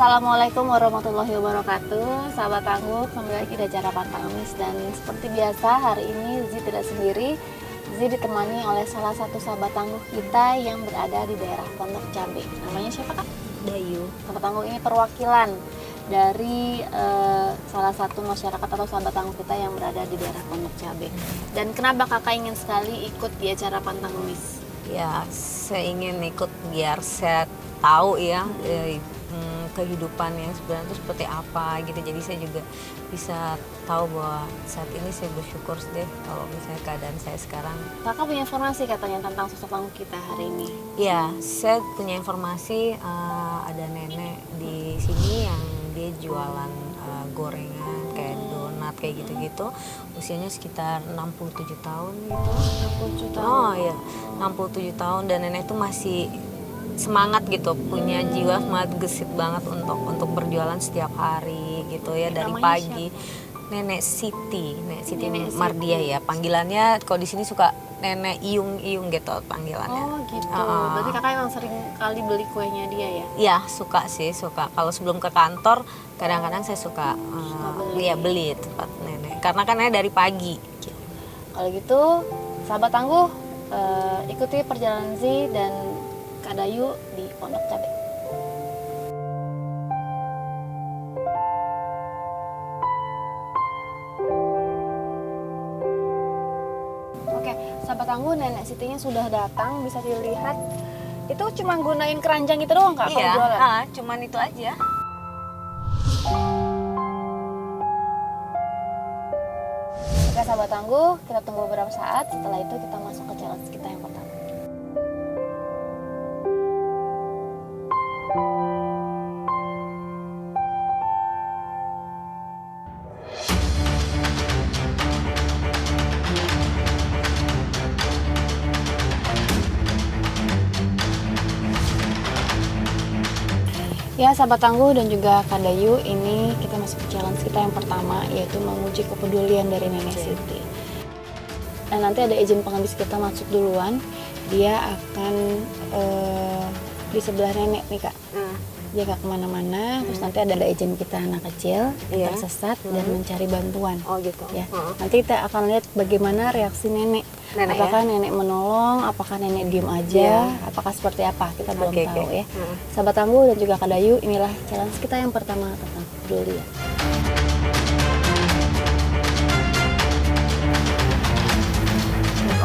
Assalamualaikum warahmatullahi wabarakatuh. Sahabat Tangguh, kembali lagi di acara Pantang Ngemis. Dan seperti biasa hari ini Zi tidak sendiri. Zi ditemani oleh salah satu sahabat tangguh kita yang berada di daerah Pondok Cabe. Namanya siapa, Kak? Dayu. Sahabat tangguh ini perwakilan dari salah satu masyarakat atau sahabat tangguh kita yang berada di daerah Pondok Cabe. Dan kenapa Kakak ingin sekali ikut di acara Pantang Ngemis? Ya, saya ingin ikut biar saya tahu ya kehidupan yang sebenarnya itu seperti apa gitu. Jadi saya juga bisa tahu bahwa saat ini saya bersyukur deh kalau misalnya keadaan saya sekarang. Kakak punya informasi katanya tentang sosok tangguh kita hari ini. Ya, saya punya informasi ada nenek di sini yang dia jualan gorengan kayak donat kayak gitu-gitu. Usianya sekitar 67 tahun gitu. 67 tahun. Oh iya, 67 tahun dan nenek itu masih semangat gitu, punya jiwa semangat gesit banget untuk berjualan setiap hari gitu ya, dari Namanya pagi. Nenek Siti Mardia ya panggilannya. Kalau di sini suka Nenek Iyung gitu panggilannya. Oh gitu. Berarti Kakak emang sering kali beli kuenya dia ya? Iya, suka. Kalau sebelum ke kantor kadang-kadang saya suka beli tempat nenek. Karena kan nenek dari pagi. Kalau gitu, sahabat tangguh, ikuti perjalanan Zi dan Kak Dayu di Pondok Cabe. Oke, sahabat tangguh, nenek Sitinya sudah datang, bisa dilihat. Itu cuma gunain keranjang itu doang, Kak, kalau Iya, jualan? cuman itu aja. Oke, sahabat tangguh, kita tunggu beberapa saat. Setelah itu kita masuk ke challenge kita yang pertama. Ya, sahabat tangguh dan juga Kak Dayu, ini kita masuk ke challenge kita yang pertama, yaitu menguji kepedulian dari Nenek Siti. Dan nanti ada izin pengemis kita masuk duluan, dia akan di sebelah nenek nih, Kak. Dia gak kemana-mana, terus nanti ada izin kita anak kecil, tersesat dan mencari bantuan. Oh gitu. Ya, nanti kita akan lihat bagaimana reaksi nenek. Apakah nenek menolong, apakah nenek diem aja, apakah seperti apa, kita belum tahu ya. Sahabat tangguh dan juga Kak Dayu, inilah challenge kita yang pertama tentang kepedulian.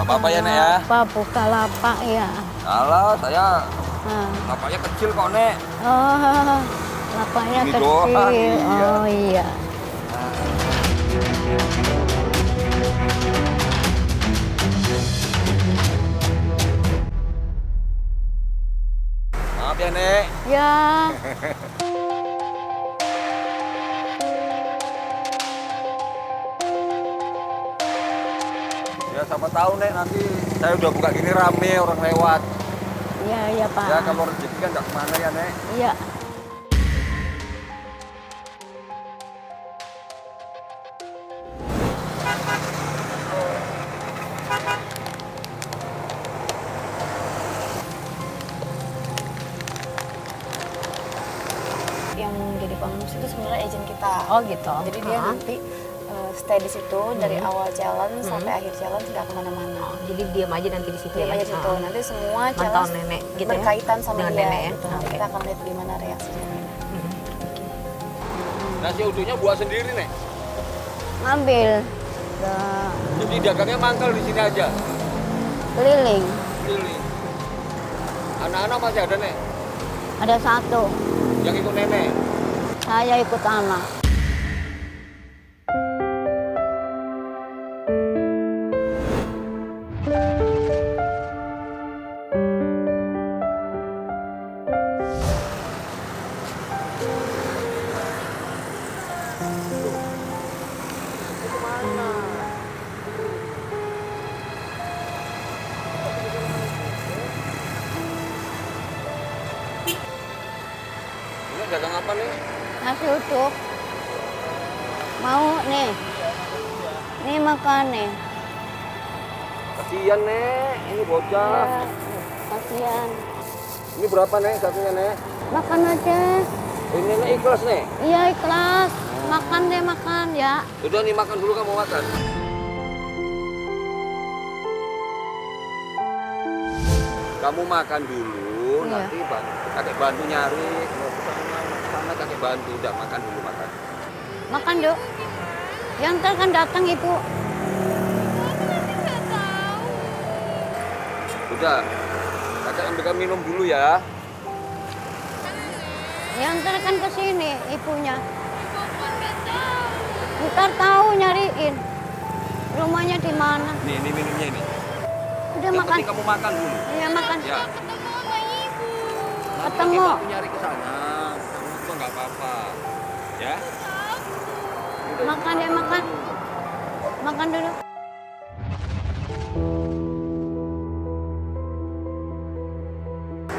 Apa-apa ya, Nek ya? Apa buka lapak ya? Alah, saya lapaknya kecil kok, Nek. Oh, lapaknya Ini kecil. doang, iya. Oh iya. Maaf ya, Nek. Ya. Ya, siapa tahu, Nek, nanti saya udah buka gini rame orang lewat. Iya, iya Pak. Ya, kalau rezeki kan nggak kemana ya, Nek. Iya. Yang jadi pengemis itu sebenarnya agent kita. Oh gitu. Jadi dia nanti stay di situ dari awal challenge sampai akhir challenge nggak kemana-mana. Jadi diam aja nanti di situ Diam ya. aja situ. Nanti semua Mantau challenge nenek gitu ya? berkaitan sama Dengan dia. nenek ya? Gitu. Nanti Oke. kita akan lihat gimana reaksinya nenek. Nasi uduknya buat sendiri, Nek. Ngambil. Jadi dagangnya mangkal di sini aja. Keliling. Keliling. Anak-anak masih ada, Nek. Ada satu. Yang ikut nenek. Saya ikut anak. Nek dagang apa nih? Nasi uduk. Mau nih. Nih makan nih. Kasihan Nek, ini bocah. Ya, kasihan. Ini berapa Nek satunya Nek? Makan aja. Ini Nek ikhlas Nek. Iya ikhlas. Makan deh makan ya. Udah nih makan dulu kamu makan. Kamu makan dulu, Iya. nanti kakek bantu nyari. Mau ke sana kakek bantu. Udah makan dulu makan. Makan dok. Yang ntar kan datang ibu. Udah, kakek ambilkan minum dulu ya. Yang ntar kan kesini ibunya. Ntar tahu nyariin. Rumahnya di mana? Nih, ini minumnya ini. Udah Yang makan. penting kamu makan dulu. Iya makan. Ya. Ketemu. Nanti aku nyari ke sana. Kamu itu nggak apa-apa. Ya. Makan deh makan. Makan dulu.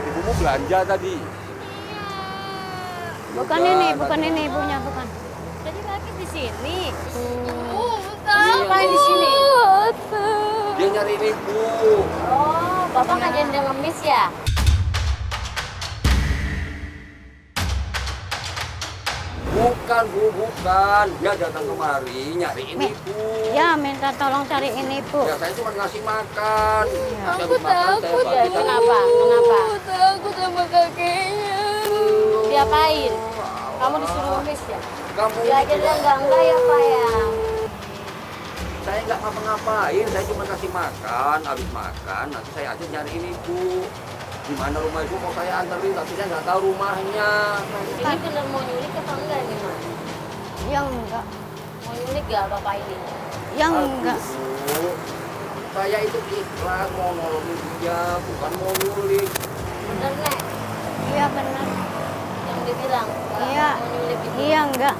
Ibumu belanja tadi. Bukan Udah, ini, tadi. bukan ini ibunya, bukan. Jadi lagi di sini. Ngapain di sini? Dia nyariin ibu. Oh, Bapak ngajarin dia ngemis ya? Bukan Bu, bukan. Dia datang kemari nyariin Mi. ibu. Ya minta tolong cariin ibu. Ya saya cuma ngasih makan. Saya Aku habis makan, saya takut. bagi. Kenapa? Kenapa? Takut sama kakeknya. Diapain? Kamu disuruh ngemis ya? Kamu Dia aja dia enggak ya Pak ya? saya nggak ngapa-ngapain, saya cuma kasih makan, habis makan, nanti saya ajak nyariin ibu. Di mana rumah ibu mau saya anterin, tapi saya nggak tahu rumahnya. Ini bener mau nyulik apa enggak nih Mas? Yang enggak, Mau nyulik gak Bapak ini? yang enggak. Bu, saya itu ikhlas mau nolongin dia, bukan mau nyulik. Bener Nek? Iya benar. Yang dia bilang? Nggak Iya. Mau nyulik gitu? Iya enggak.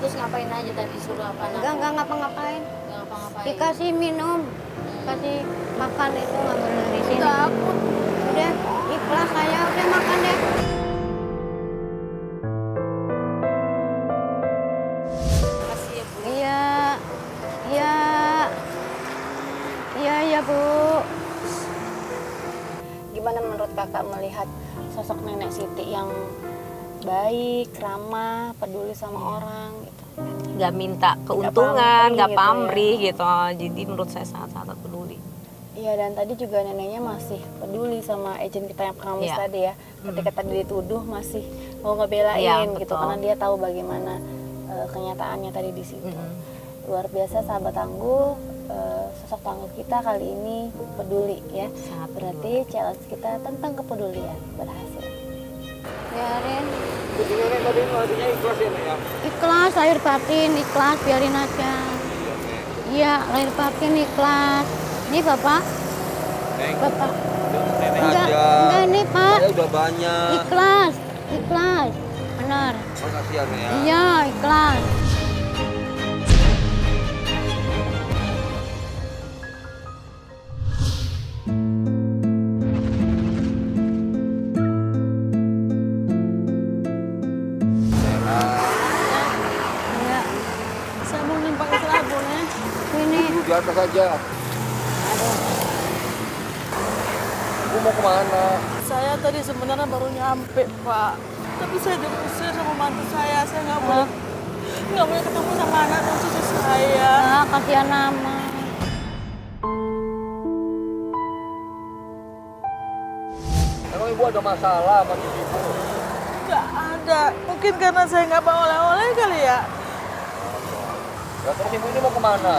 Terus ngapain aja tadi suruh apa? Enggak ngapa-ngapain. Nggak ngapa-ngapain? Dikasih minum, kasih makan itu ngambil dari sini. Takut. Udah ikhlas saya, udah makan deh. Kasih ya Bu. Iya, iya, iya ya Bu. Gimana menurut kakak melihat sosok nenek Siti yang baik, ramah, peduli sama orang gitu? Nggak minta keuntungan, pamrih nggak gitu ya. pamrih gitu. Jadi menurut saya sangat-sangat peduli. Iya, dan tadi juga neneknya masih peduli sama agent kita yang pengamis Iya. tadi ya. Ketika tadi dituduh masih mau ngebelain Iya, gitu betul. karena dia tahu bagaimana kenyataannya tadi di situ. Luar biasa sahabat tangguh, sosok tangguh kita kali ini peduli ya. Sangat Berarti challenge kita tentang kepedulian berhasil. Biarin. Jadi nenek tadi maksudnya ikhlas ya Nek ya? Ikhlas, lahir batin, ikhlas, biarin aja. Iya Nek. Iya, lahir batin ikhlas. Ini Bapak, Neng, Bapak. nenek Enggak, aja. enggak ini Pak. Saya udah banyak. Ikhlas, ikhlas. Benar. Makasih ya Nek ya. Iya, ikhlas. Iya, Saya mau numpang selabu nih. ini. Duduk di atas aja. Ibu mau kemana? Saya tadi sebenarnya baru nyampe Pak. Tapi saya diusir sama mantu saya. Saya nggak boleh ketemu sama anak dan cucu saya. Ah, kasihan nama. Emang ibu ada masalah sama ibu? Nggak ada. Mungkin karena saya nggak bawa oleh-oleh kali ya. Ya terus ibu ini mau kemana?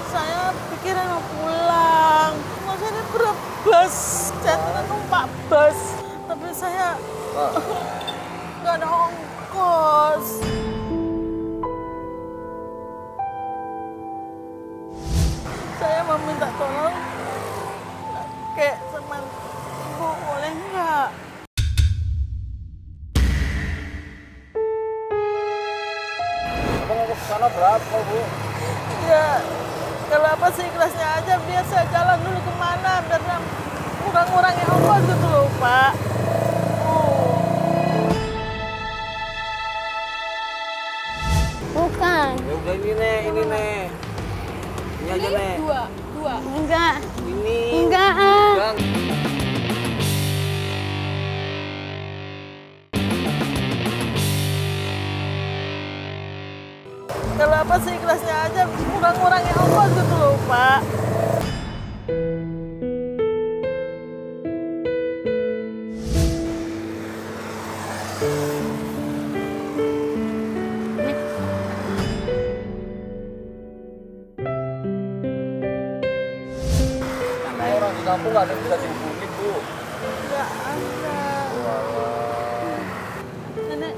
Saya pikiran mau pulang. Masa ini berat bus. Saya numpak bus. Tapi saya Pak, nggak ada ongkos. Saya mau minta tolong kayak sama ibu boleh nggak? abang mau ke sana berapa bu? Ya kalau apa sih ikhlasnya aja biar saya jalan dulu kemana biar kurang-kurangnya ongkos gitu loh Pak. Oh. Kalau apa sih ikhlasnya aja, kurang-kurangnya Allah gitu loh, Pak. Orang di kampung nggak ada yang bisa dihubungi, Bu. Nggak ada. Nenek,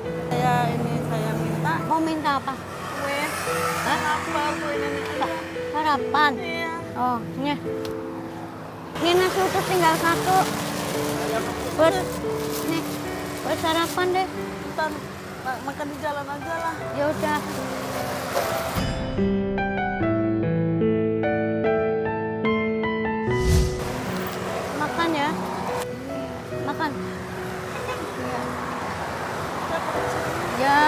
saya minta Mau minta apa? kue. Hah? Apa kue nenek aja? Sarapan. Iya. Oh, ini. Ini nasi utuh tinggal satu. Buat, nih, buat sarapan deh. Ntar makan di jalan aja lah. Ya udah. Makan ya. Makan. Ya.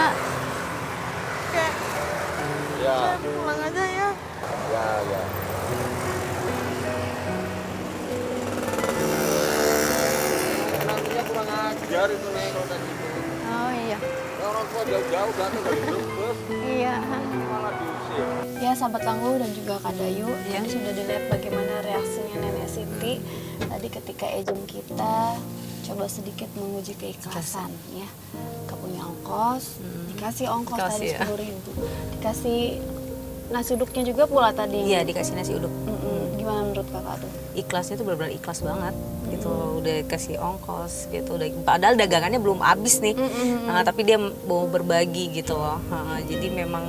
Oke, Ya, saya pulang aja ya. ya. Nantinya kurang ajar itu nih kalau tadi itu. Oh iya. Orang tua jauh-jauh datang dari Brebes, Iya. malah diusir. Ya sahabat tangguh dan juga Kak Dayu, tadi sudah dilihat bagaimana reaksinya Nenek Siti tadi ketika ejem kita coba sedikit menguji keikhlasan ya. Gak punya ongkos, dikasih ongkos tadi Dikasih ya. 10.000, dikasih nasi uduknya juga pula tadi. Iya, dikasih nasi uduk. Gimana menurut kakak tuh? Ikhlasnya tuh benar-benar ikhlas banget gitu, udah kasih ongkos gitu, udah padahal dagangannya belum habis nih. Nah, tapi dia mau berbagi gitu loh. Jadi memang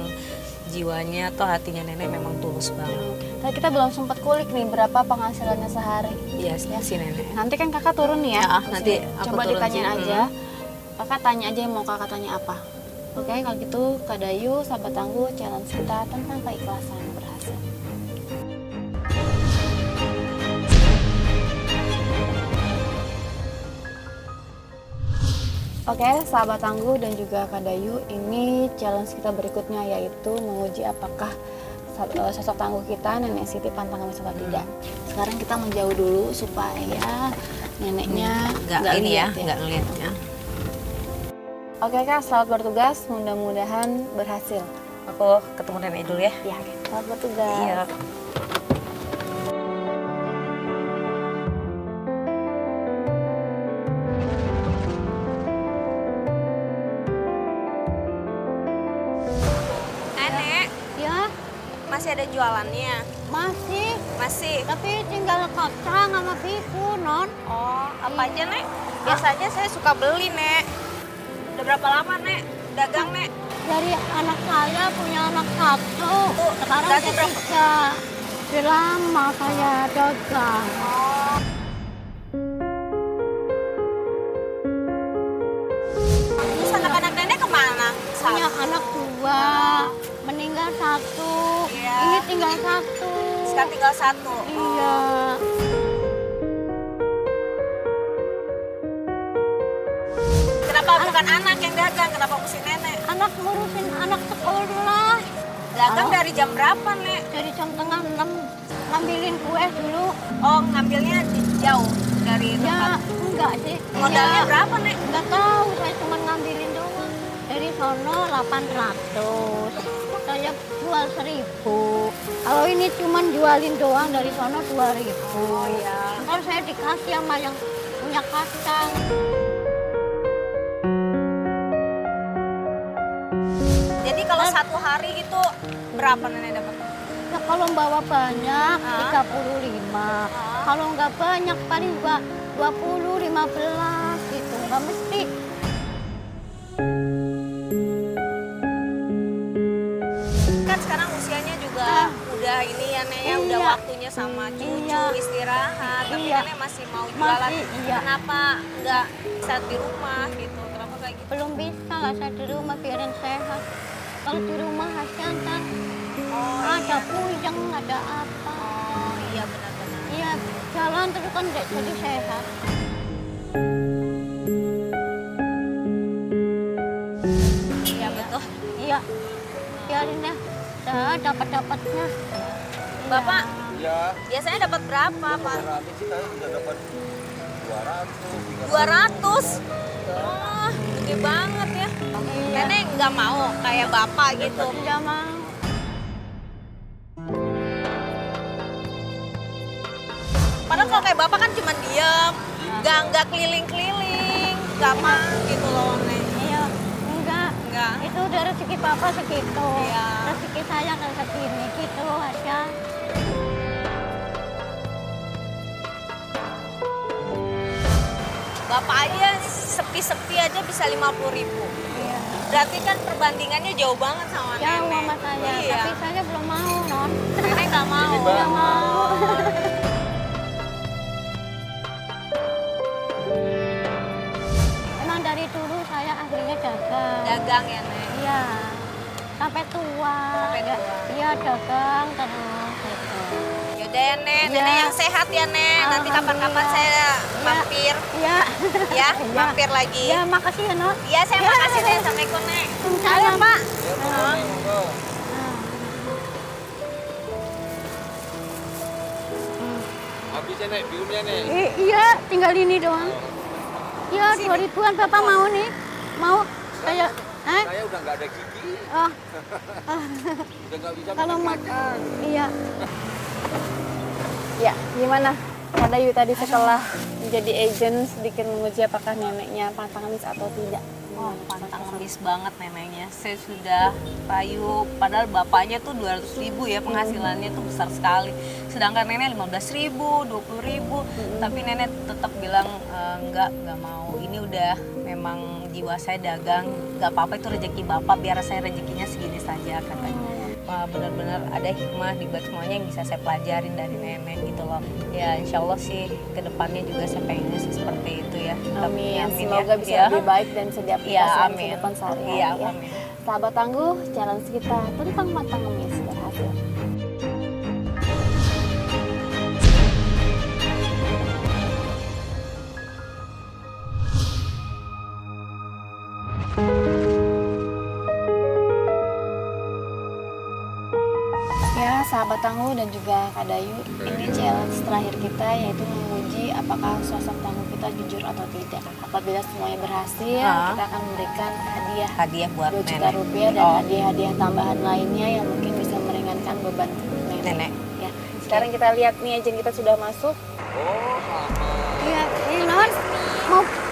jiwanya atau hatinya nenek memang tulus banget. Tadi kita belum sempat kulik nih berapa penghasilannya sehari. Iya, si nenek. Nanti kan kakak turun nih ya. Ya, ke nanti sini. aku Coba turun ditanyain sih. aja. Kakak tanya aja yang mau kakak tanya apa. Oke, kalau gitu Kak Dayu, sahabat tangguh, challenge kita tentang keikhlasan berhasil. Oke, sahabat tangguh dan juga Kak Dayu, ini challenge kita berikutnya yaitu menguji apakah sosok tangguh kita Nenek Siti pantang kemis atau tidak. Sekarang kita menjauh dulu supaya neneknya Nggak ini ya, lihat nggak ngeliat ya. Oke Kak, selamat bertugas. Mudah-mudahan berhasil. Aku ketemu nenek dulu ya. Ya, selamat bertugas. Iya. Nenek, Ya, masih ada jualannya? masih. Masih. Tapi tinggal kacang sama piku, Non. Oh, apa aja, Nek? Biasanya saya suka beli, Nek. Udah berapa lama, Nek? Dagang, Nek? Dari anak saya punya anak satu. Tuh, Sekarang berarti ada tiga. Sudah lama saya dagang. Oh. Terus anak-anak nenek kemana? Punya anak dua, meninggal satu. Iya. Ini tinggal satu. Sekarang tinggal satu. Iya. Kenapa bukan anak yang dagang? Kenapa mesti nenek? Anak ngurusin anak sekolah. Dagang dari jam berapa, Nek? Dari jam tengah 6 ngambilin kue dulu. Oh, ngambilnya jauh dari Ya, tempat. enggak sih. Modalnya Ya, berapa, Nek? enggak tahu, saya cuma ngambilin doang. Dari sono 800. Saya jual 1.000. Kalau ini cuma jualin doang dari sono 2.000. Oh, iya. Ntar saya dikasih sama yang punya kacang. Jadi kalau satu hari gitu berapa nenek dapat? Ya, kalau bawa banyak Ah. 35. Kalau nggak banyak paling 20, 15 gitu. Nggak mesti. Kan sekarang usianya juga udah ini ya, Nek, ya udah Iya. waktunya sama cucu Iya. istirahat. Tapi Iya. Nenek masih mau jualan. Masih, iya. Kenapa nggak saat di rumah gitu? Kenapa kayak gitu? Belum bisa lah saya di rumah biarin sehat. Kalau di rumah kasihan kan ada puyeng, ada apa. Oh iya benar-benar. Iya, jalan terus kan nggak jadi sehat. Iya betul. Iya, biarin ya. Dapat-dapatnya. Bapak Iya, biasanya dapat berapa, Pak? 200 sih saya sudah dapat 200. 200? Oh, gede banget ya. Iya. Nenek nggak mau kayak bapak gitu. Iya mau. Kan kalau kayak bapak kan cuma diem, nggak keliling-keliling, nggak mah gitu loh Nek. Iya, enggak. Enggak. Itu udah rezeki papa segitu. Iya. Rezeki saya kan segini gitu aja. Bapak aja sepi-sepi aja bisa 50.000. Iya. Berarti kan perbandingannya jauh banget sama Jauh nenek. sama saya, Iya. tapi saya belum mau, Non. Nenek nggak mau. Nggak mau. Emang dari dulu saya aslinya dagang. Dagang ya Nek. Iya. Sampai tua. Sampai tua. Iya, dagang terus gitu. Yaudah ya Nek, Iya. Nenek yang sehat ya Nek. Nanti kapan-kapan saya mampir. Iya. Ya, Iya. mampir lagi. Iya, makasih ya, Non. Iya, saya makasih Nek. Assalamualaikum Nek. Salam, Pak. Habisnya nek, biumnya nek. Iya, tinggal ini doang. Iya, 2000-an Bapak mau nih? Mau? Saya, Saya udah nggak ada gigi, Oh, udah nggak bisa kalau makan. iya. Ya, gimana Kak Dayu tadi setelah menjadi agent sedikit menguji apakah neneknya pantang ngemis atau tidak? Oh, pantang ngemis banget neneknya. Saya sudah rayu, padahal bapaknya tuh 200.000 ya penghasilannya tuh besar sekali. Sedangkan nenek 15.000, 20.000. Tapi nenek tetap bilang enggak mau. Ini udah memang jiwa saya dagang. Nggak apa-apa itu rezeki bapak, biar saya rezekinya segini saja katanya. Wah, benar-benar ada hikmah di balik semuanya yang bisa saya pelajarin dari nenek gitu loh. Ya insya Allah sih kedepannya juga saya pengennya sih seperti itu ya. Amin. Ya. Semoga bisa Ya. lebih baik dan bisa Iya, diaplikasikan amin. kehidupan sehari-hari. Iya, ya. amin. Sahabat tangguh, challenge kita tentang pantang ngemis berhasil. Ya, sahabat tangguh dan juga Kak Dayu, ini challenge terakhir kita yaitu menguji apakah sosok tangguh kita jujur atau tidak. Apabila semuanya berhasil, kita akan memberikan hadiah Hadiah buat 2 juta nenek. rupiah dan Oh. hadiah-hadiah tambahan lainnya yang mungkin bisa meringankan beban Nenek. Ya, sekarang kita lihat nih agent kita sudah masuk. Oh, sama. Iya, ini Non.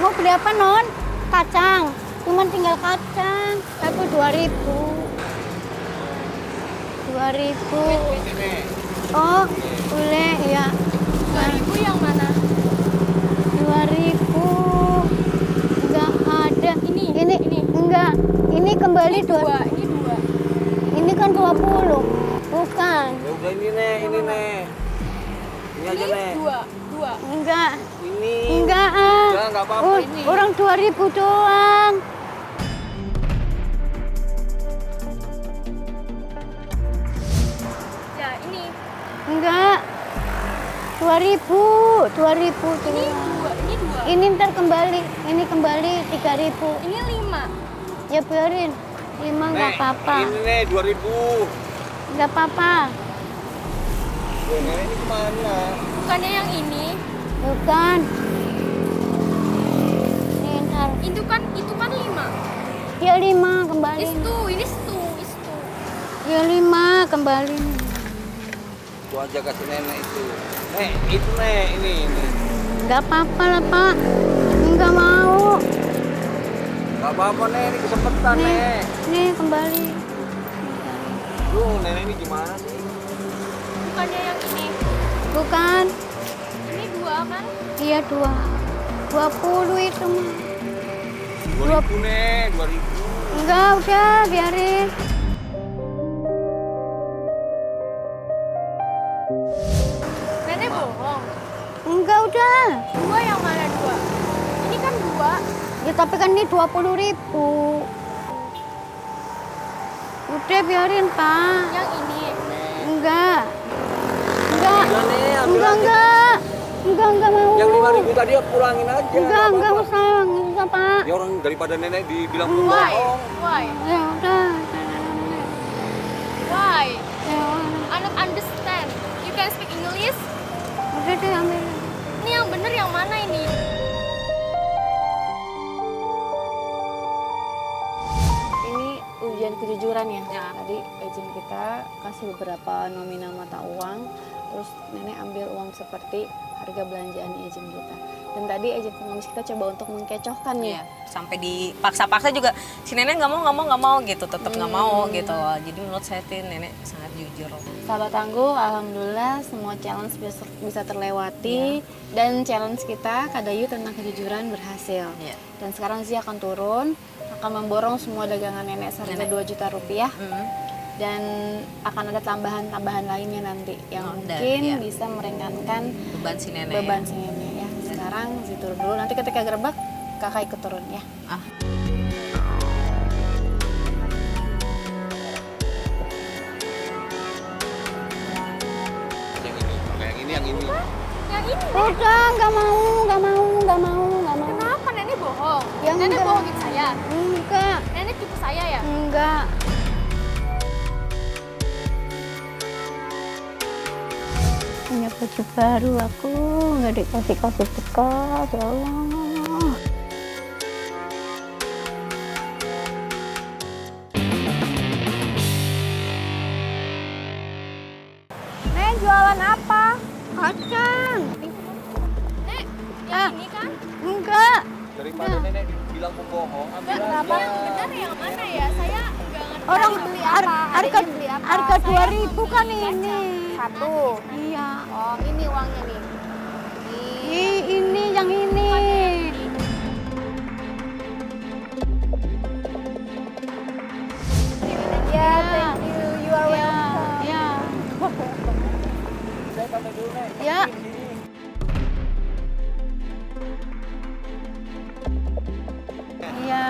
Mau beli apa, Non? Kacang. Cuman tinggal kacang. Satu 2.000. 2.000. Ini nek. Oh, boleh ya. 2.000 yang mana? 2.000. Enggak ada. Ini enggak. Ini kembali Dua, ini 2. Ini kan 20. Bukan. Ya udah ini nek, ini nek. Ini aja nek. 2. Enggak. Ini. Enggak. Udah nggak apa-apa Oh, ini. orang 2.000 doang. Ya, ini. Enggak. 2.000 doang. Ini 2. Ini ntar kembali. Ini kembali 3.000. Ini 5. Ya biarin. 5 enggak Nek, apa-apa. ini nek 2000. Enggak apa-apa. Loh, nek ini kemana? Bukannya yang ini. Bukan. Ini ntar. Itu kan 5. Ya 5 kembali. Ini 2. Ya 5 kembali. Itu aja kasih nenek itu. Nek, itu nek, ini. Enggak apa-apa lah, Pak. Enggak mau. Gak apa-apa nek, ini kesempatan nek. Nih kembali. Lu nenek ini gimana sih? Bukannya yang ini. Bukan. Ini 2 kan? Iya 2. 20 itu mah. 2000 nek, 2000. Enggak, udah biarin. Nenek bohong. Enggak, udah. 2 yang mana 2? Ini kan 2. Ya tapi kan ini 20.000. Udah biarin, Pak. Yang ini. Enggak. Enggak. Udah nek, ambil Enggak, aja. enggak mau. Yang 5.000 tadi ya pulangin aja. Enggak apa-apa. usah, enggak usah, Pak. Ya orang daripada nenek dibilang Why? bohong. Why? Ya udah. Why? Ya udah. I don't understand. You can speak English? Udah deh ambil. Ini yang bener yang mana ini? Ini ujian kejujuran ya. Ya. Tadi agent kita kasih beberapa nominal mata uang, terus nenek ambil uang seperti harga belanjaan agent kita. Dan tadi agent pengemis kita coba untuk mengkecohkan nih. Iya, sampai dipaksa-paksa juga si nenek nggak mau gitu, tetap nggak mau gitu. Jadi menurut saya tuh nenek sangat jujur. Sahabat Tangguh, alhamdulillah semua challenge bisa terlewati dan challenge kita Kadayu tentang kejujuran berhasil. Iya. Dan sekarang Zia akan turun, akan memborong semua dagangan nenek seharga 2 juta rupiah. Dan akan ada tambahan-tambahan lainnya nanti yang mungkin bisa meringankan beban si nenek. Ya. Sekarang Zia turun dulu, nanti ketika gerbek kakak ikut turun ya. Yang ini. Udah, nggak mau. Kenapa nenek bohong? Ya, Nenek enggak. bohongin saya. Enggak, Nenek tipu saya ya? enggak. Punya baju baru aku, nggak dikasih bekas, ya Allah. Nek, jualan apa? Kacang. Nek, yang ini kan? Enggak. Daripada nenek bilang pembohong, ambil Kenapa aja. yang benar yang mana ya? Saya nggak ngerti. Orang beli apa? harga Adanya beli apa? harga Saya 2.000 kan ini. Satu. Iya. Oh, ini uangnya nih. Ini yang ini. Ya, thank you. You are Ya, welcome. ya. Saya pamit dulu, Nek. Ya. Iya.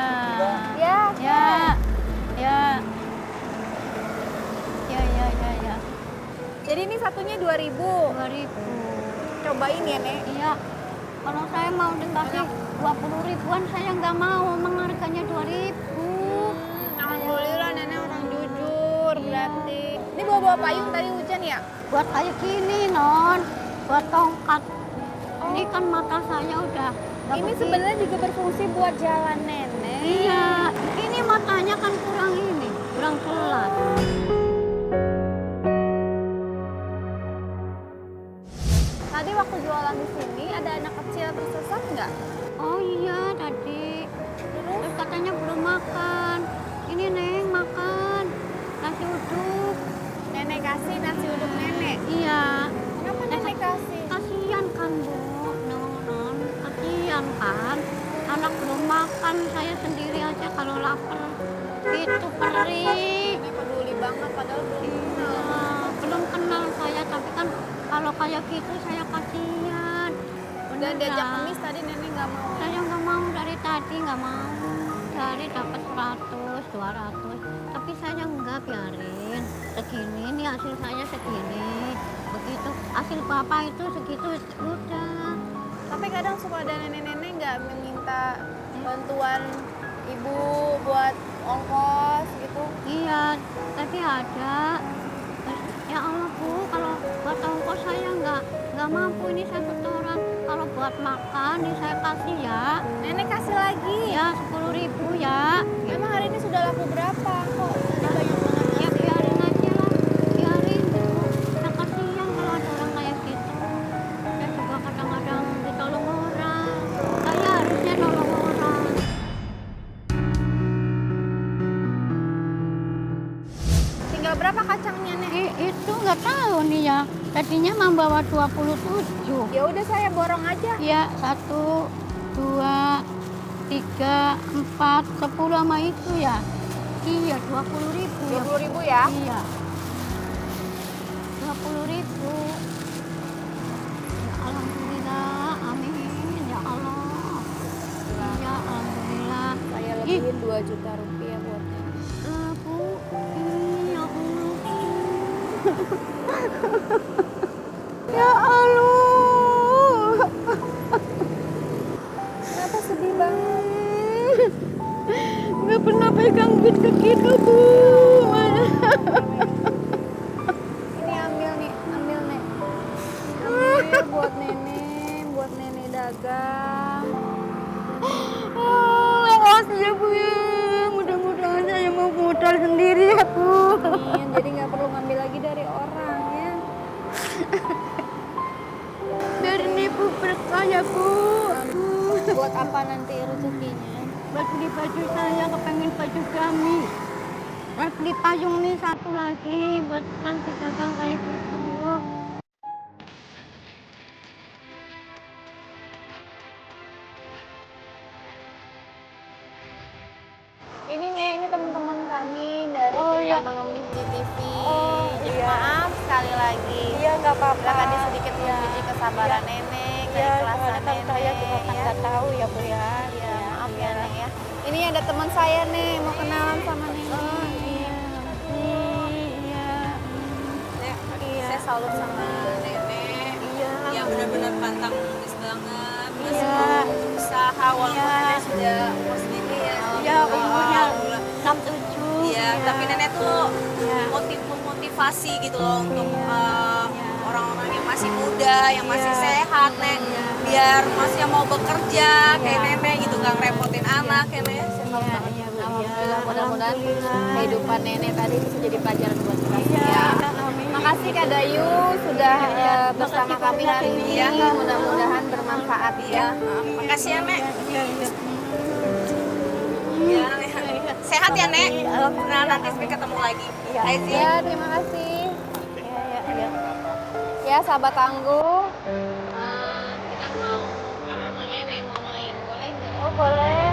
Ya, Ya. Ya. Ya. jadi ini satunya 2.000. 2.000. Cobain ya, Nek. Iya. Kalau saya mau dikasih 20 ribuan saya nggak mau, memang harganya 2.000. Alhamdulillah nenek orang jujur berarti. Ini bawa-bawa payung tadi hujan ya? Buat kayak gini, Non. Buat tongkat. Ini kan mata saya udah nggak Ini begini. sebenarnya juga berfungsi buat jalan nenek. Iya. Ini matanya kan kurang ini, kurang kelas. Tadi waktu jualan di sini ada anak kecil tersesat nggak? Oh iya tadi. Terus katanya belum makan. Ini Neng makan nasi uduk. Nenek kasih nasi uduk nenek. Iya. Kenapa nenek kasih? Kasihan kan Bu, non. Kasihan kan. Anak belum makan, saya sendiri aja kalau lapar. Itu perih. Nenek peduli banget padahal belum kenal. Iya, belum kenal saya, tapi kan kalau kayak gitu saya kasihan. Dan diajak Beneran. kemis tadi nenek nggak mau. Saya nggak mau dari tadi, nggak mau. Dari dapat 100, 200. Tapi saya nggak biarin. Segini, ini hasil saya segini. Begitu, hasil Bapak itu segitu, udah. Tapi kadang suka ada nenek-nenek nggak meminta bantuan ibu buat ongkos gitu. Iya, tapi ada. Ya Allah Bu, kalau buat ongkos saya nggak mampu, ini saya setoran. Kalau buat makan, ini saya kasih ya. Nenek kasih lagi. Ya 10.000 ya. Emang hari ini sudah laku berapa? Kok udah banyak banget? Ya biarin aja lah, biarin gitu. Saya kasihan kalau ada orang kayak gitu. Saya juga kadang-kadang ditolong orang. Saya harusnya nolong orang. Tinggal berapa kacangnya, Nek? Itu nggak tahu nih ya. Tadinya membawa 27. Ya udah saya borong aja. Ya 1, 2, 3, 4, 10 sama itu ya. Iya 20.000 ya. 20.000 ya. Iya. 20.000. Ya alhamdulillah, amin ya Allah. Ya alhamdulillah. Saya lebihin 2 juta rupiah buat Nenek. Bu, ya Allah. Ya Allah. Kenapa sedih banget? Nggak pernah pegang duit segitu, Bu. Ini ambil nih, ambil Nek. Ambil buat nenek dagang. Makasih ya, Bu ya. Mudah-mudahan saya mau modal sendiri ya, Bu. Amin. Jadi nggak perlu ngambil lagi dari orang ya. Biar ini buat apa nanti rezekinya? Buat beli baju saya, kepengen baju gamis. Buat beli payung nih satu lagi, buat nanti dagang kayak gitu. Ini nih, ini teman-teman kami dari iya. yang mengemis di TV. Oh, Jadi iya. maaf sekali lagi. Iya, nggak apa-apa. Silakan di sedikit Iya. menguji kesabaran nenek, keikhlasan kan nenek. saya juga kan ya. nggak tahu ya Bu ya. Iya, maaf ya Neng ya. Ini ada teman saya nih, mau kenalan sama Nenek. Oh iya. Iya. Iya. Saya salut sama nenek. Iya. Ya benar-benar pantang menulis banget. Dia Iya. selalu berusaha walaupun Iya. nenek sudah umur segini ya. Iya, umurnya Alhamdulillah. 67. Iya, tapi nenek tuh Iya. memotivasi gitu loh untuk Iya. orang-orang yang masih muda, yang masih Iya. sehat, Nek. Biar masih mau bekerja kayak Iya. nenek gitu, gak ngerepotin anak ya, Nek. Saya salut Iya, banget. iya, Bu. Alhamdulillah, mudah-mudahan Alhamdulillah. kehidupan nenek tadi bisa jadi pelajaran buat kita Iya, ya. amin. Makasih Kak Dayu sudah Iya, bersama makasih kami banyak hari ini. ini. Iya. Mudah-mudahan bermanfaat Iya, ya. makasih ya, Nek. Iya, iya. Iya, sehat ya, Nek. Nah, nanti sampai ketemu lagi. Iya. Aizin. Ya, terima kasih. Iya, iya, iya. Ya, sahabat tangguh. Kita mau nenek mau main, boleh nggak? Oh, boleh.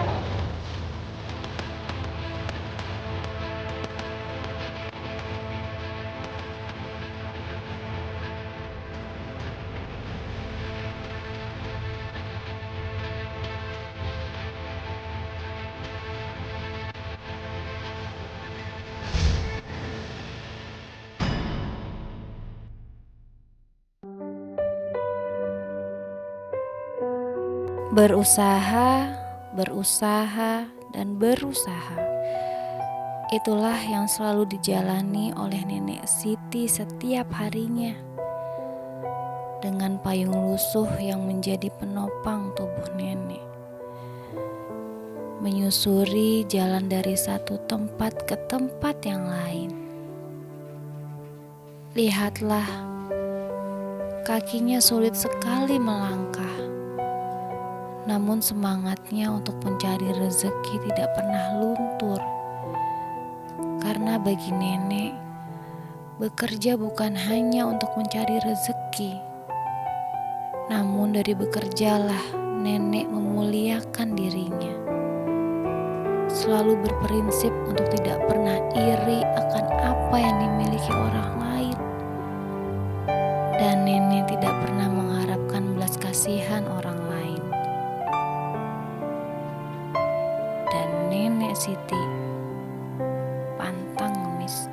Berusaha, berusaha, dan berusaha. Itulah yang selalu dijalani oleh Nenek Siti setiap harinya. Dengan payung lusuh yang menjadi penopang tubuh nenek. Menyusuri jalan dari satu tempat ke tempat yang lain. Lihatlah, kakinya sulit sekali melangkah. Namun semangatnya untuk mencari rezeki tidak pernah luntur. Karena bagi nenek, bekerja bukan hanya untuk mencari rezeki. Namun dari bekerjalah nenek memuliakan dirinya. Selalu berprinsip untuk tidak pernah iri akan apa yang dimiliki orang lain. Dan nenek tidak pernah mengharapkan belas kasihan orang lain. Dan Nenek Siti pantang ngemis.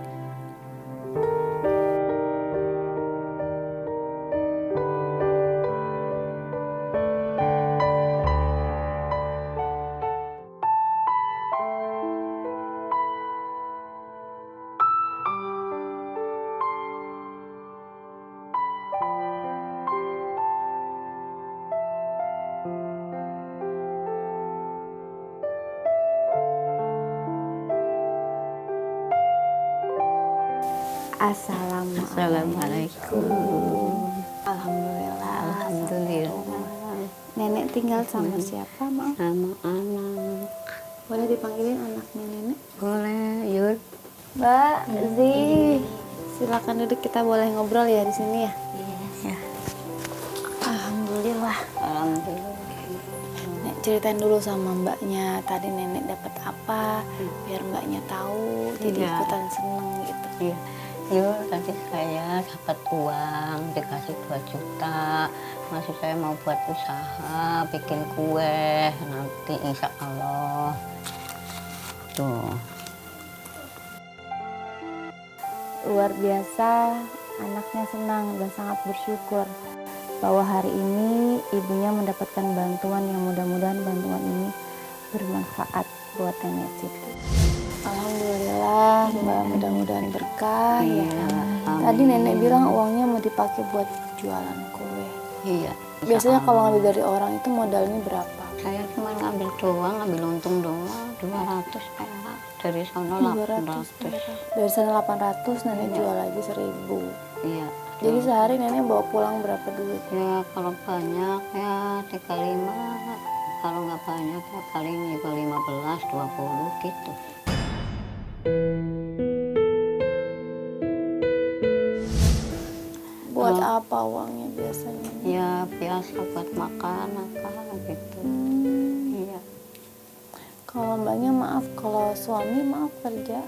Assalamualaikum. Alhamdulillah. Alhamdulillah. Nenek tinggal sama siapa, Mak? Sama anak. Boleh dipanggilin anaknya nenek? Boleh, Yud. Mbak Zi, silakan duduk, kita boleh ngobrol ya di sini ya. Ya. Alhamdulillah. Alhamdulillah. Nek, ceritain dulu sama mbaknya tadi nenek dapat apa, biar mbaknya tahu, jadi Iya. ikutan seneng gitu. Iya. Yud, tadi saya dapat uang, dikasih 2 juta. Masih saya mau buat usaha, bikin kue, nanti insya Allah. Tuh. Luar biasa, anaknya senang dan sangat bersyukur bahwa hari ini ibunya mendapatkan bantuan yang mudah-mudahan bantuan ini bermanfaat buat Nenek Siti. Alhamdulillah, Mbak, mudah-mudahan berkah ya. Tadi nenek bilang uangnya mau dipakai buat jualan kue. Iya. Biasanya kalau ngambil dari orang itu modalnya berapa? Saya cuma ngambil doang, ngambil untung doang, 200 perak. Dari sana 800. Dari sana 800, nenek jual lagi 1000. Iya. Jadi sehari nenek bawa pulang berapa duit? Ya kalau banyak ya 35 kalau nggak banyak ya paling juga 15, 20 gitu. Buat apa uangnya biasanya? Ya biasa buat makan apa gitu. Iya. Kalau mbaknya maaf, kalau suami maaf kerja.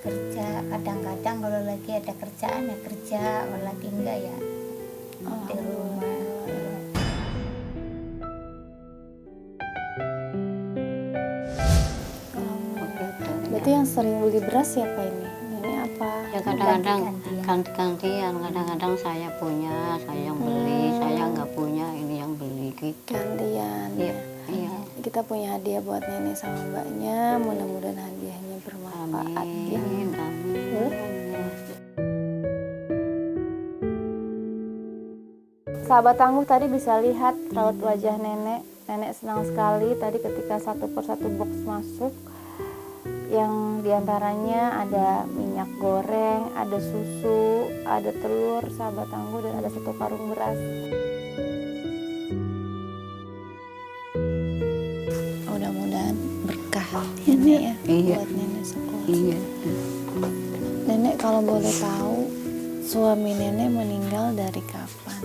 Kerja kadang-kadang kalau lagi ada kerjaan ya kerja, kalau lagi enggak ya di rumah. Berarti yang sering beli beras siapa ini? Nenek apa? Ya kadang-kadang ganti-gantian, kadang-kadang saya punya, saya yang beli, saya nggak punya, ini yang beli gitu. Gantian. Iya, iya. Kita punya hadiah buat nenek sama mbaknya. Mudah-mudahan hadiahnya bermanfaat. Ya. Amin, amin. Sahabat tangguh tadi bisa lihat raut wajah nenek. Nenek senang sekali tadi ketika satu persatu box masuk. Yang diantaranya ada minyak goreng, ada susu, ada telur, sahabat tangguh, dan ada 1 karung beras. Mudah-mudahan berkah ya Nek ya, Iya. buat nenek sekolah. Iya. Nenek kalau boleh tahu, suami nenek meninggal dari kapan?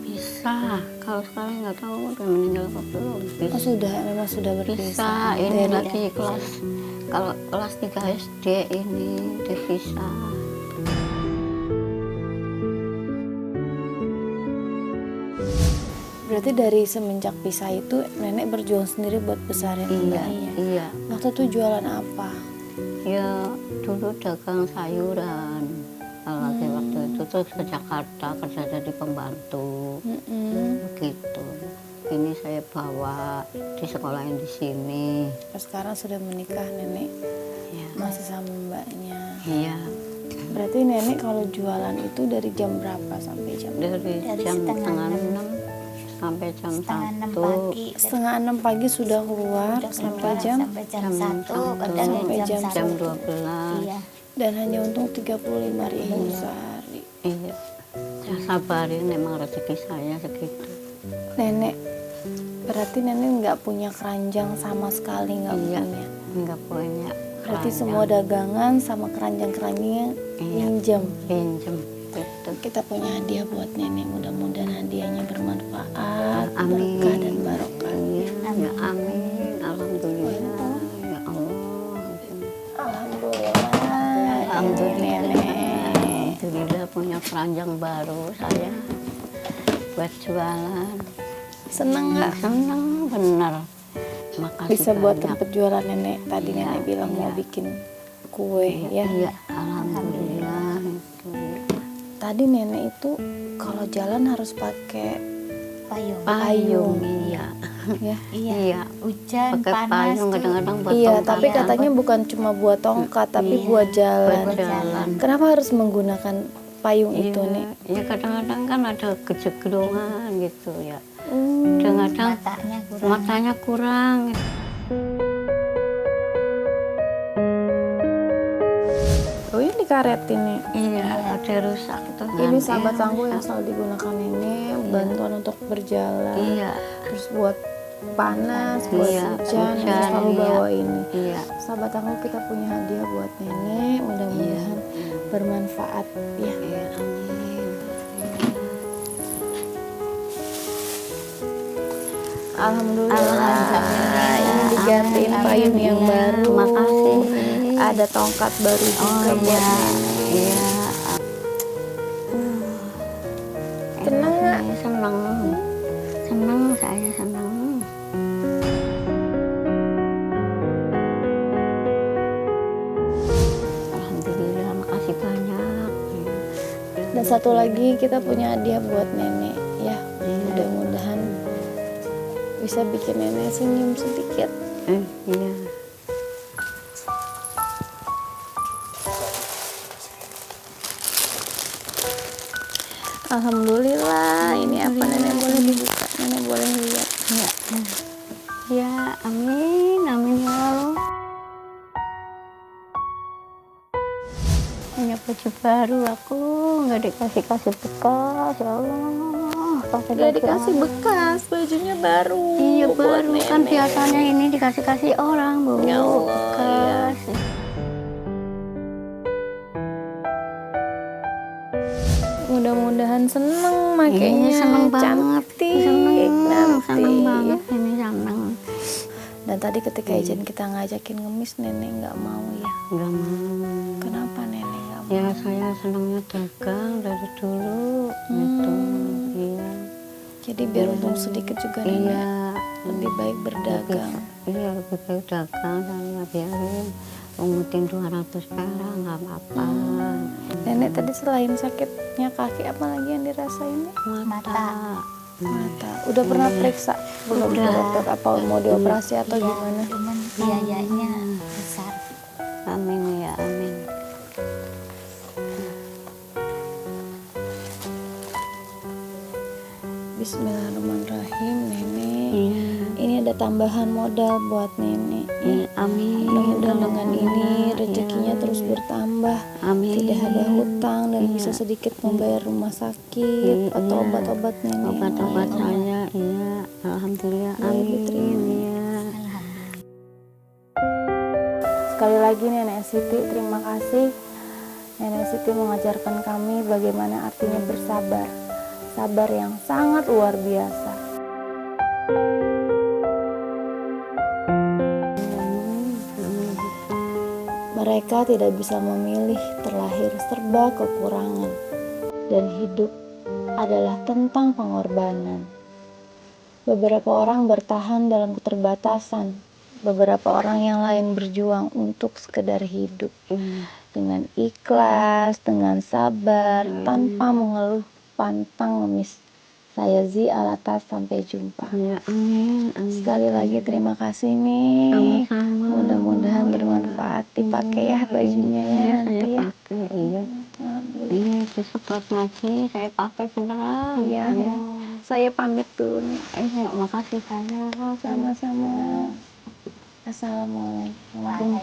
Bisa, kalau sekarang nggak tahu udah meninggal apa belum. Bisa. Oh sudah, memang sudah Bisa, berpisah. ini Dari- lagi kelas, kalau kelas 3 SD ini dipisah. Berarti dari semenjak pisah itu nenek berjuang sendiri buat besarin Iya, mbaknya. iya. Waktu itu jualan apa? Ya dulu dagang sayuran. Kalau lagi waktu itu tuh ke Jakarta kerja jadi pembantu, begitu. Ini saya bawa di sekolahin di sini. Sekarang sudah menikah nenek, Ya. masih sama mbaknya. Iya. Berarti nenek kalau jualan itu dari jam berapa sampai jam? Dari jam setengah 6 sampai jam Setengah 6 1. pagi. Setengah 6 pagi sudah keluar Udah sampai keluar jam sampai jam jam 1, satu. kadang Sampai jam jam 1. Jam 12. Iya. dan hanya untung 35.000 sehari. Iya. Saya sabarin memang rezeki saya segitu. Nenek, berarti nenek nggak punya keranjang sama sekali, nggak Iya. punya. Enggak punya. Berarti keranjang. semua dagangan sama keranjang-keranjangnya Iya. minjem. Pinjem gitu. Kita punya hadiah buat nenek, mudah-mudahan hadiahnya bermanfaat, Amin. berkah dan barokah. Amin. Ya amin. Alhamdulillah. Ya Allah. Alhamdulillah. Alhamdulillah. Nenek. Alhamdulillah punya keranjang baru saya buat jualan. Seneng nggak? Senang benar. Makasih Bisa buat banyak. tempat jualan nenek. Tadi Iya, nenek bilang mau iya. bikin kue ya. Iya, alhamdulillah itu. Tadi nenek itu kalau jalan harus pakai Payung. Payung, iya. ya. Iya. Hujan, Pakai panas payung tuh. kadang-kadang buat Iya, tongkat. tapi katanya bukan cuma buat tongkat, tapi Iya, buat jalan. buat jalan. Kenapa harus menggunakan payung Iya, itu, Nek? ya kadang-kadang kan ada kejeglongan gitu ya. Hmm. Kadang-kadang Matanya kurang. matanya kurang. Oh, ini dikaretin nih. Iya, ada rusak tuh. Ini kan. sahabat Iya, tangguh yang rusak. selalu digunakan nenek, bantuan untuk berjalan. Iya, Terus buat panas, buat Iya, hujan, hujan, nenek selalu iya. bawa ini. iya. Sahabat tangguh, kita punya hadiah buat nenek, mudah-mudahan bermanfaat ya. Iya, amin. Alhamdulillah, ini digantiin payung yang baru. Makasih. Ada tongkat baru juga buat nenek. Iya. Seneng nggak? Saya senang. Senang, saya senang. Alhamdulillah, makasih banyak. Dan satu lagi kita punya hadiah buat nenek ya. Mudah-mudahan bisa bikin nenek senyum sedikit. Iya. Alhamdulillah, ini apa nenek boleh dibuka, nenek boleh lihat. Ya, ya, amin, amin ya Allah. Punya baju baru aku nggak dikasih bekas ya Allah. Gak dikasih bekas, bajunya baru. Iya buat baru kan nenek. biasanya ini dikasih orang Bu. Ya Allah, Bekas. Mudah-mudahan seneng makanya. Iya, seneng banget. Cantik Seneng nanti. banget ini seneng. Dan tadi ketika izin kita ngajakin ngemis, nenek nggak mau ya. Nggak mau. Kenapa nenek nggak mau? Ya saya senangnya dagang dari dulu gitu. Iya. Jadi biar untung sedikit juga nenek. Iya. Lebih baik berdagang. Iya lebih baik dagang saya biarin ngumutin 200 perak nggak apa-apa. Nenek tadi selain sakitnya kaki, apa lagi yang dirasain? Mata. Mata. Udah pernah periksa belum ke dokter apa mau dioperasi atau gimana? Cuman biayanya besar. Amin ya amin. Bismillahirrahmanirrahim, nenek. Iya. Ini ada tambahan modal buat nenek. Iya, amin. Mudah-mudahan dengan ini Alhamdulillah, rezekinya iya, terus iya. bertambah. Amin. Tidak ada hutang dan Iya. bisa sedikit membayar rumah sakit atau Iya. obat-obat nenek. Obat-obat yang lain. saya, iya. Alhamdulillah, Boleh amin. diterima. Iya. Sekali lagi Nenek Siti, terima kasih. Nenek Siti mengajarkan kami bagaimana artinya bersabar. Sabar yang sangat luar biasa. Mereka tidak bisa memilih, terlahir serba kekurangan. Dan hidup adalah tentang pengorbanan. Beberapa orang bertahan dalam keterbatasan. Beberapa orang yang lain berjuang untuk sekedar hidup. Dengan ikhlas, dengan sabar, tanpa mengeluh, pantang ngemis. Saya Zi Alatas, sampai jumpa. Ya, amin. Amin. Sekali lagi terima kasih nih. Sama-sama. Mudah-mudahan bermanfaat. Dipakai ya bajunya ya Iya, nanti saya ya. pakai, iya. Ini besok buat ngaji, saya pakai beneran. Iya. Saya pamit dulu nih. Iya, makasih saya. Sama-sama. Assalamualaikum.